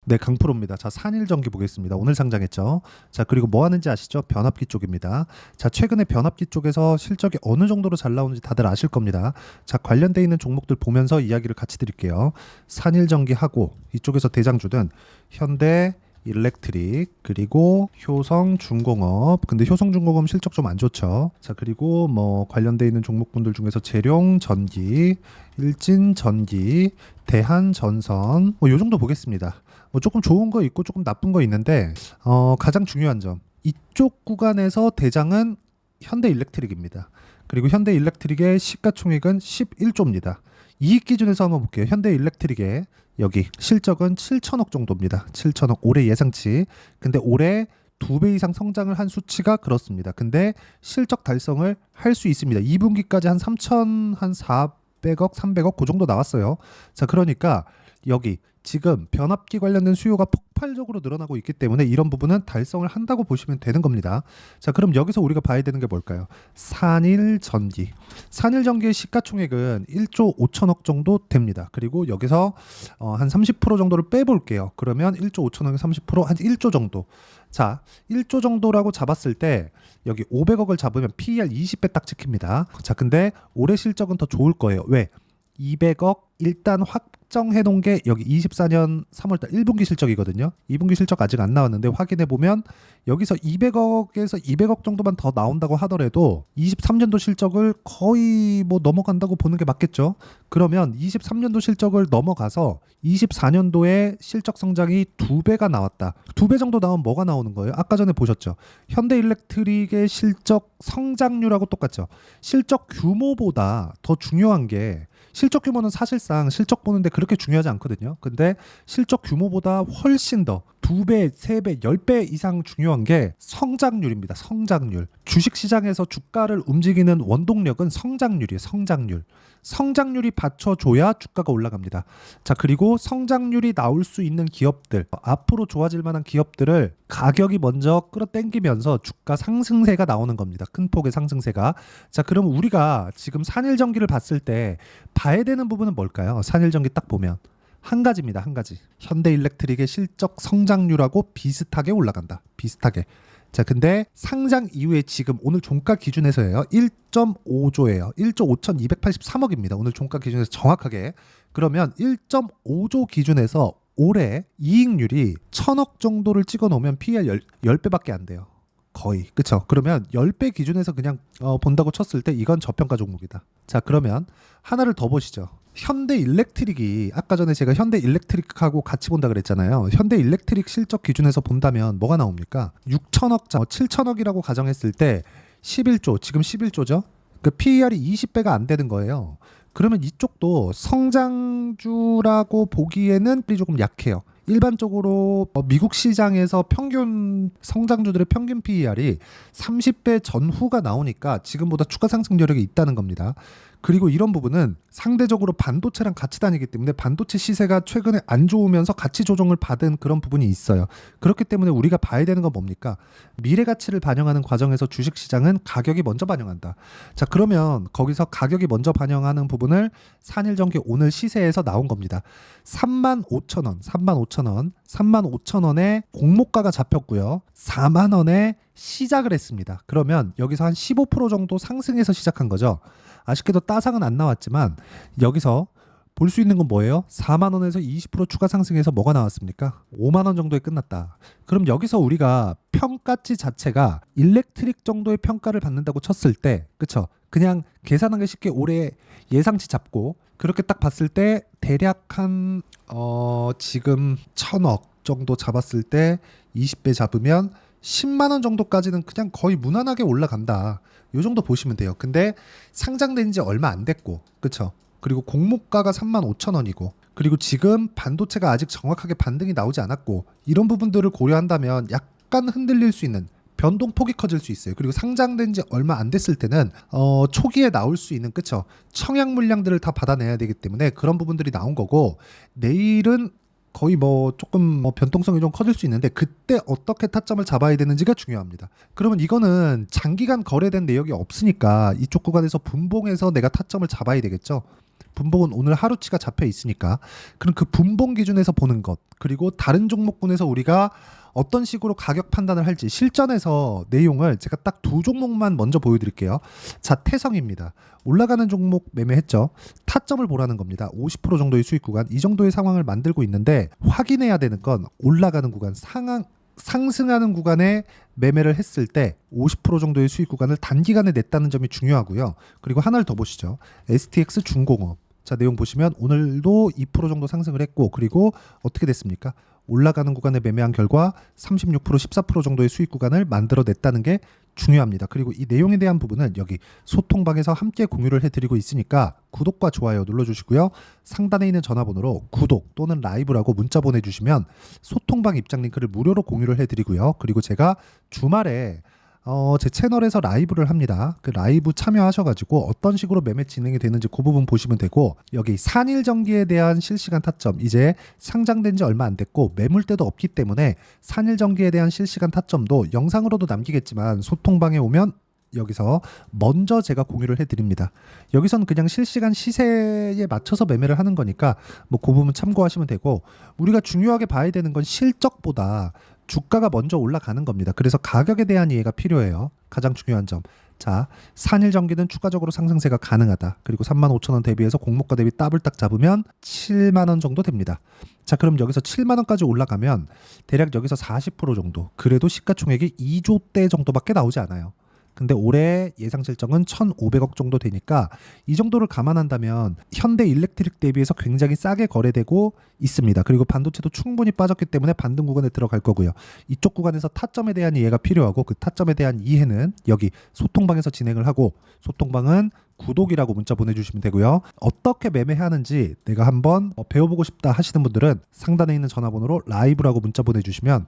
네, 강프로입니다. 자, 산일전기 보겠습니다. 오늘 상장했죠. 자, 그리고 뭐 하는지 아시죠? 변압기 쪽입니다. 자, 최근에 변압기 쪽에서 실적이 어느 정도로 잘 나오는지 다들 아실 겁니다. 자, 관련돼 있는 종목들 보면서 이야기를 같이 드릴게요. 산일전기하고 이쪽에서 대장주는 현대 일렉트릭 그리고 효성중공업. 근데 효성중공업 실적 좀 안 좋죠. 자, 그리고 뭐 관련돼 있는 종목분들 중에서 재룡전기, 일진전기, 대한전선 뭐 요 정도 보겠습니다. 뭐 조금 좋은 거 있고 조금 나쁜 거 있는데 가장 중요한 점 이쪽 구간에서 대장은 현대일렉트릭입니다. 그리고 현대일렉트릭의 시가총액은 11조입니다. 이익 기준에서 한번 볼게요. 현대일렉트릭의 여기 실적은 7천억 정도입니다. 7천억 올해 예상치. 근데 올해 2배 이상 성장을 한 수치가 그렇습니다. 근데 실적 달성을 할 수 있습니다. 2분기까지 한 3천 한 400억, 300억 그 정도 나왔어요. 자, 그러니까 여기 지금 변압기 관련된 수요가 폭발적으로 늘어나고 있기 때문에 이런 부분은 달성을 한다고 보시면 되는 겁니다. 자, 그럼 여기서 우리가 봐야 되는 게 뭘까요? 산일전기. 산일전기의 시가총액은 1조 5천억 정도 됩니다. 그리고 여기서 한 30% 정도를 빼볼게요. 그러면 1조 5천억에 30%한 1조 정도. 자, 1조 정도라고 잡았을 때 여기 500억을 잡으면 PER 20배 딱 찍힙니다. 자, 근데 올해 실적은 더 좋을 거예요. 왜? 200억 일단 확정해 놓은 게 여기 24년 3월달 1분기 실적이거든요. 2분기 실적 아직 안 나왔는데 확인해 보면 여기서 200억에서 200억 정도만 더 나온다고 하더라도 23년도 실적을 거의 뭐 넘어간다고 보는 게 맞겠죠. 그러면 23년도 실적을 넘어가서 24년도에 실적 성장이 2배가 나왔다. 2배 정도 나오면 뭐가 나오는 거예요? 아까 전에 보셨죠. 현대일렉트릭의 실적 성장률하고 똑같죠. 실적 규모보다 더 중요한 게 실적 규모는 사실상 실적 보는데 그렇게 중요하지 않거든요. 근데 실적 규모보다 훨씬 더 2배, 3배, 10배 이상 중요한 게 성장률입니다. 성장률. 주식시장에서 주가를 움직이는 원동력은 성장률이에요. 성장률. 성장률이 받쳐줘야 주가가 올라갑니다. 자, 그리고 성장률이 나올 수 있는 기업들, 앞으로 좋아질 만한 기업들을 가격이 먼저 끌어당기면서 주가 상승세가 나오는 겁니다. 큰 폭의 상승세가. 자, 그럼 우리가 지금 산일전기를 봤을 때 봐야 되는 부분은 뭘까요? 산일전기 딱 보면 한 가지입니다. 한 가지. 현대일렉트릭의 실적 성장률하고 비슷하게 올라간다. 비슷하게. 자, 근데 상장 이후에 지금 오늘 종가 기준에서예요. 1.5조예요. 1조 5,283억입니다. 오늘 종가 기준에서 정확하게. 그러면 1.5조 기준에서 올해 이익률이 1,000억 정도를 찍어 놓으면 PER 10배밖에 안 돼요. 거의. 그쵸? 그러면 10배 기준에서 그냥 본다고 쳤을 때 이건 저평가 종목이다. 자, 그러면 하나를 더 보시죠. 현대일렉트릭이 아까 전에 제가 현대일렉트릭하고 같이 본다 그랬잖아요. 현대일렉트릭 실적 기준에서 본다면 뭐가 나옵니까? 6천억, 7천억이라고 가정했을 때 11조, 지금 11조죠? 그 PER이 20배가 안 되는 거예요. 그러면 이쪽도 성장주라고 보기에는 조금 약해요. 일반적으로 미국 시장에서 평균 성장주들의 평균 PER이 30배 전후가 나오니까 지금보다 추가 상승 여력이 있다는 겁니다. 그리고 이런 부분은 상대적으로 반도체랑 같이 다니기 때문에 반도체 시세가 최근에 안 좋으면서 가치 조정을 받은 그런 부분이 있어요. 그렇기 때문에 우리가 봐야 되는 건 뭡니까? 미래 가치를 반영하는 과정에서 주식 시장은 가격이 먼저 반영한다. 자, 그러면 거기서 가격이 먼저 반영하는 부분을 산일전기 오늘 시세에서 나온 겁니다. 35,000원, 35,000원, 35,000원에 공모가가 잡혔고요. 4만 원에 시작을 했습니다. 그러면 여기서 한 15% 정도 상승해서 시작한 거죠. 아쉽게도 따상은 안 나왔지만 여기서 볼 수 있는 건 뭐예요? 4만 원에서 20% 추가 상승해서 뭐가 나왔습니까? 5만 원 정도에 끝났다. 그럼 여기서 우리가 평가치 자체가 일렉트릭 정도의 평가를 받는다고 쳤을 때, 그쵸? 그냥 계산하기 쉽게 올해 예상치 잡고 그렇게 딱 봤을 때 대략 한 지금 1,000억 정도 잡았을 때 20배 잡으면 10만 원 정도까지는 그냥 거의 무난하게 올라간다. 요 정도 보시면 돼요. 근데 상장된 지 얼마 안 됐고, 그쵸? 그리고 공모가가 35,000원이고, 그리고 지금 반도체가 아직 정확하게 반등이 나오지 않았고, 이런 부분들을 고려한다면 약간 흔들릴 수 있는 변동폭이 커질 수 있어요. 그리고 상장된 지 얼마 안 됐을 때는 초기에 나올 수 있는, 그쵸? 청약 물량들을 다 받아내야 되기 때문에 그런 부분들이 나온 거고, 내일은 거의 뭐 조금 변동성이 좀 커질 수 있는데 그때 어떻게 타점을 잡아야 되는지가 중요합니다. 그러면 이거는 장기간 거래된 내역이 없으니까 이쪽 구간에서 분봉해서 내가 타점을 잡아야 되겠죠. 분봉은 오늘 하루치가 잡혀 있으니까. 그럼 그 분봉 기준에서 보는 것, 그리고 다른 종목군에서 우리가 어떤 식으로 가격 판단을 할지 실전에서 내용을 제가 딱 두 종목만 먼저 보여드릴게요. 자, 태성입니다. 올라가는 종목 매매했죠. 타점을 보라는 겁니다. 50% 정도의 수익 구간, 이 정도의 상황을 만들고 있는데 확인해야 되는 건 올라가는 구간, 상승하는 구간에 매매를 했을 때 50% 정도의 수익 구간을 단기간에 냈다는 점이 중요하고요. 그리고 하나를 더 보시죠. STX 중공업. 자, 내용 보시면 오늘도 2% 정도 상승을 했고, 그리고 어떻게 됐습니까? 올라가는 구간에 매매한 결과 36%, 14% 정도의 수익 구간을 만들어냈다는 게 중요합니다. 그리고 이 내용에 대한 부분은 여기 소통방에서 함께 공유를 해드리고 있으니까 구독과 좋아요 눌러주시고요. 상단에 있는 전화번호로 구독 또는 라이브라고 문자 보내주시면 소통방 입장 링크를 무료로 공유를 해드리고요. 그리고 제가 주말에 제 채널에서 라이브를 합니다. 그 라이브 참여하셔가지고 어떤 식으로 매매 진행이 되는지 그 부분 보시면 되고, 여기 산일전기에 대한 실시간 타점, 이제 상장된 지 얼마 안 됐고 매물대도 없기 때문에 산일전기에 대한 실시간 타점도 영상으로도 남기겠지만 소통방에 오면 여기서 먼저 제가 공유를 해드립니다. 여기서는 그냥 실시간 시세에 맞춰서 매매를 하는 거니까 뭐 그 부분 참고하시면 되고, 우리가 중요하게 봐야 되는 건 실적보다 주가가 먼저 올라가는 겁니다. 그래서 가격에 대한 이해가 필요해요. 가장 중요한 점. 자, 산일전기는 추가적으로 상승세가 가능하다. 그리고 35,000원 대비해서 공모가 대비 더블 딱 잡으면 7만 원 정도 됩니다. 자, 그럼 여기서 7만 원까지 올라가면 대략 여기서 40% 정도. 그래도 시가총액이 2조대 정도밖에 나오지 않아요. 근데 올해 예상 실적은 1,500억 정도 되니까 이 정도를 감안한다면 현대 일렉트릭 대비해서 굉장히 싸게 거래되고 있습니다. 그리고 반도체도 충분히 빠졌기 때문에 반등 구간에 들어갈 거고요. 이쪽 구간에서 타점에 대한 이해가 필요하고, 그 타점에 대한 이해는 여기 소통방에서 진행을 하고, 소통방은 구독이라고 문자 보내주시면 되고요. 어떻게 매매하는지 내가 한번 배워보고 싶다 하시는 분들은 상단에 있는 전화번호로 라이브라고 문자 보내주시면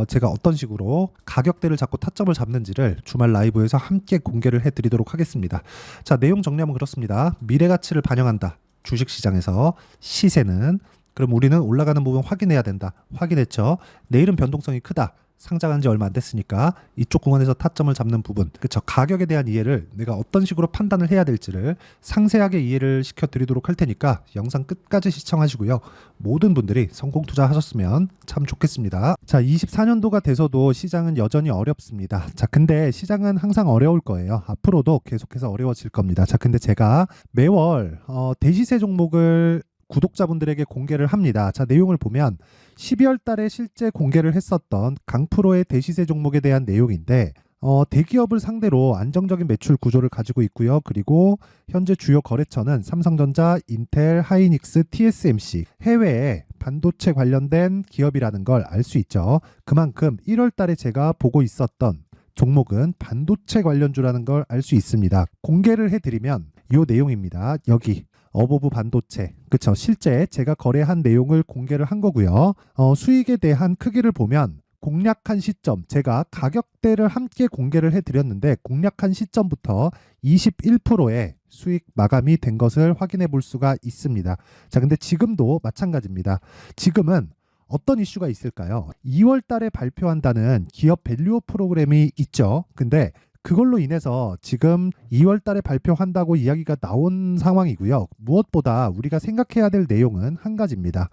제가 어떤 식으로 가격대를 잡고 타점을 잡는지를 주말 라이브에서 함께 공개를 해드리도록 하겠습니다. 자, 내용 정리하면 그렇습니다. 미래가치를 반영한다. 주식시장에서 시세는, 그럼 우리는 올라가는 부분 확인해야 된다. 확인했죠. 내일은 변동성이 크다. 상장한 지 얼마 안 됐으니까 이쪽 구간에서 타점을 잡는 부분, 그쵸, 가격에 대한 이해를 내가 어떤 식으로 판단을 해야 될지를 상세하게 이해를 시켜드리도록 할 테니까 영상 끝까지 시청하시고요. 모든 분들이 성공 투자하셨으면 참 좋겠습니다. 자, 24년도가 돼서도 시장은 여전히 어렵습니다. 자, 근데 시장은 항상 어려울 거예요. 앞으로도 계속해서 어려워질 겁니다. 자, 근데 제가 매월 대시세 종목을 구독자분들에게 공개를 합니다. 자, 내용을 보면 12월 달에 실제 공개를 했었던 강프로의 대시세 종목에 대한 내용인데, 대기업을 상대로 안정적인 매출 구조를 가지고 있고요. 그리고 현재 주요 거래처는 삼성전자, 인텔, 하이닉스, TSMC, 해외에 반도체 관련된 기업이라는 걸 알 수 있죠. 그만큼 1월 달에 제가 보고 있었던 종목은 반도체 관련주라는 걸 알 수 있습니다. 공개를 해드리면 이 내용입니다. 여기 어보브 반도체, 그쵸, 실제 제가 거래한 내용을 공개를 한 거고요. 수익에 대한 크기를 보면 공략한 시점, 제가 가격대를 함께 공개를 해드렸는데 공략한 시점부터 21%의 수익 마감이 된 것을 확인해 볼 수가 있습니다. 자, 근데 지금도 마찬가지입니다. 지금은 어떤 이슈가 있을까요? 2월 달에 발표한다는 기업 밸류업 프로그램이 있죠. 근데 그걸로 인해서 지금 2월 달에 발표한다고 이야기가 나온 상황이고요. 무엇보다 우리가 생각해야 될 내용은 한 가지입니다.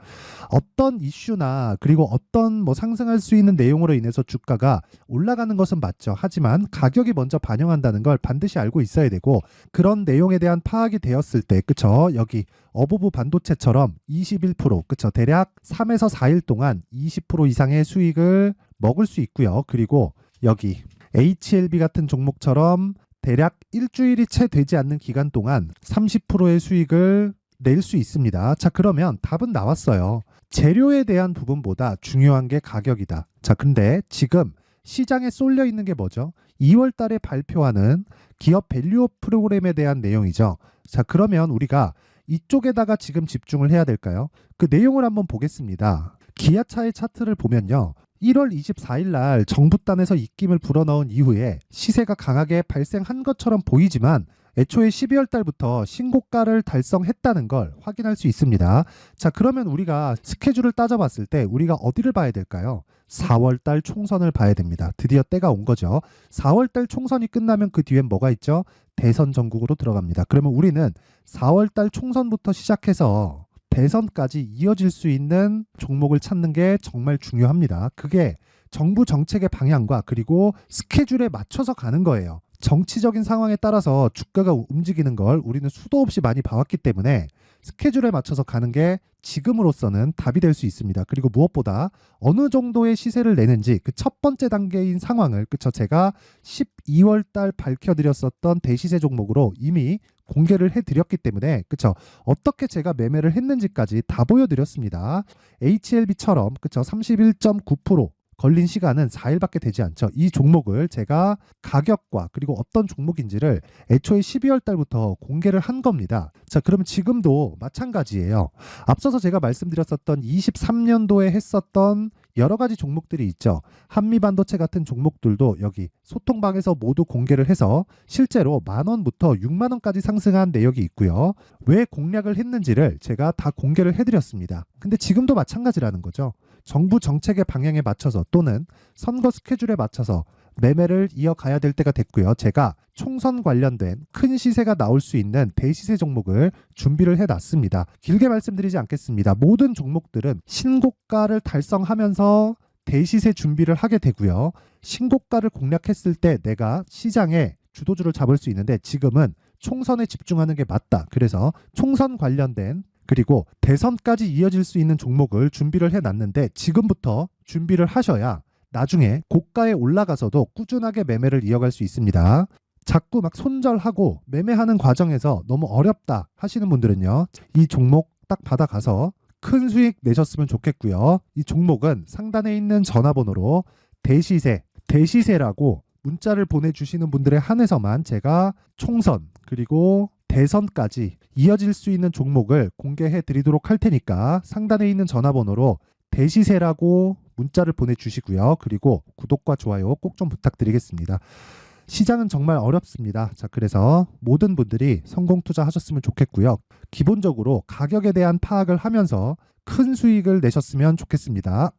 어떤 이슈나 그리고 어떤 상승할 수 있는 내용으로 인해서 주가가 올라가는 것은 맞죠. 하지만 가격이 먼저 반영한다는 걸 반드시 알고 있어야 되고, 그런 내용에 대한 파악이 되었을 때, 그쵸, 여기 어보브 반도체처럼 21%, 그쵸, 대략 3에서 4일 동안 20% 이상의 수익을 먹을 수 있고요. 그리고 여기 HLB 같은 종목처럼 대략 일주일이 채 되지 않는 기간 동안 30%의 수익을 낼 수 있습니다. 자, 그러면 답은 나왔어요. 재료에 대한 부분보다 중요한 게 가격이다. 자, 근데 지금 시장에 쏠려 있는 게 뭐죠? 2월 달에 발표하는 기업 밸류업 프로그램에 대한 내용이죠. 자, 그러면 우리가 이쪽에다가 지금 집중을 해야 될까요? 그 내용을 한번 보겠습니다. 기아차의 차트를 보면요. 1월 24일 날 정부단에서 입김을 불어넣은 이후에 시세가 강하게 발생한 것처럼 보이지만 애초에 12월 달부터 신고가를 달성했다는 걸 확인할 수 있습니다. 자, 그러면 우리가 스케줄을 따져봤을 때 우리가 어디를 봐야 될까요? 4월 달 총선을 봐야 됩니다. 드디어 때가 온 거죠. 4월 달 총선이 끝나면 그 뒤엔 뭐가 있죠? 대선 전국으로 들어갑니다. 그러면 우리는 4월 달 총선부터 시작해서 대선까지 이어질 수 있는 종목을 찾는 게 정말 중요합니다. 그게 정부 정책의 방향과 그리고 스케줄에 맞춰서 가는 거예요. 정치적인 상황에 따라서 주가가 움직이는 걸 우리는 수도 없이 많이 봐왔기 때문에 스케줄에 맞춰서 가는 게 지금으로서는 답이 될 수 있습니다. 그리고 무엇보다 어느 정도의 시세를 내는지 그 첫 번째 단계인 상황을 그쵸 제가 12월 달 밝혀드렸었던 대시세 종목으로 이미 공개를 해드렸기 때문에 그쵸 어떻게 제가 매매를 했는지까지 다 보여드렸습니다. HLB처럼 그쵸 31.9% 걸린 시간은 4일밖에 되지 않죠. 이 종목을 제가 가격과 그리고 어떤 종목인지를 애초에 12월 달부터 공개를 한 겁니다. 자, 그러면 지금도 마찬가지예요. 앞서서 제가 말씀드렸었던 23년도에 했었던 여러 가지 종목들이 있죠. 한미반도체 같은 종목들도 여기 소통방에서 모두 공개를 해서 실제로 10,000원부터 60,000원까지 상승한 내역이 있고요. 왜 공략을 했는지를 제가 다 공개를 해드렸습니다. 근데 지금도 마찬가지라는 거죠. 정부 정책의 방향에 맞춰서 또는 선거 스케줄에 맞춰서 매매를 이어가야 될 때가 됐고요. 제가 총선 관련된 큰 시세가 나올 수 있는 대시세 종목을 준비를 해놨습니다. 길게 말씀드리지 않겠습니다. 모든 종목들은 신고가를 달성하면서 대시세 준비를 하게 되고요. 신고가를 공략했을 때 내가 시장에 주도주를 잡을 수 있는데 지금은 총선에 집중하는 게 맞다. 그래서 총선 관련된 그리고 대선까지 이어질 수 있는 종목을 준비를 해놨는데 지금부터 준비를 하셔야 나중에 고가에 올라가서도 꾸준하게 매매를 이어갈 수 있습니다. 자꾸 막 손절하고 매매하는 과정에서 너무 어렵다 하시는 분들은요. 이 종목 딱 받아가서 큰 수익 내셨으면 좋겠고요. 이 종목은 상단에 있는 전화번호로 대시세라고 문자를 보내주시는 분들에 한해서만 제가 총선 그리고 대선까지 이어질 수 있는 종목을 공개해 드리도록 할 테니까 상단에 있는 전화번호로 대시세라고 문자를 보내주시고요. 그리고 구독과 좋아요 꼭 좀 부탁드리겠습니다. 시장은 정말 어렵습니다. 자, 그래서 모든 분들이 성공 투자하셨으면 좋겠고요. 기본적으로 가격에 대한 파악을 하면서 큰 수익을 내셨으면 좋겠습니다.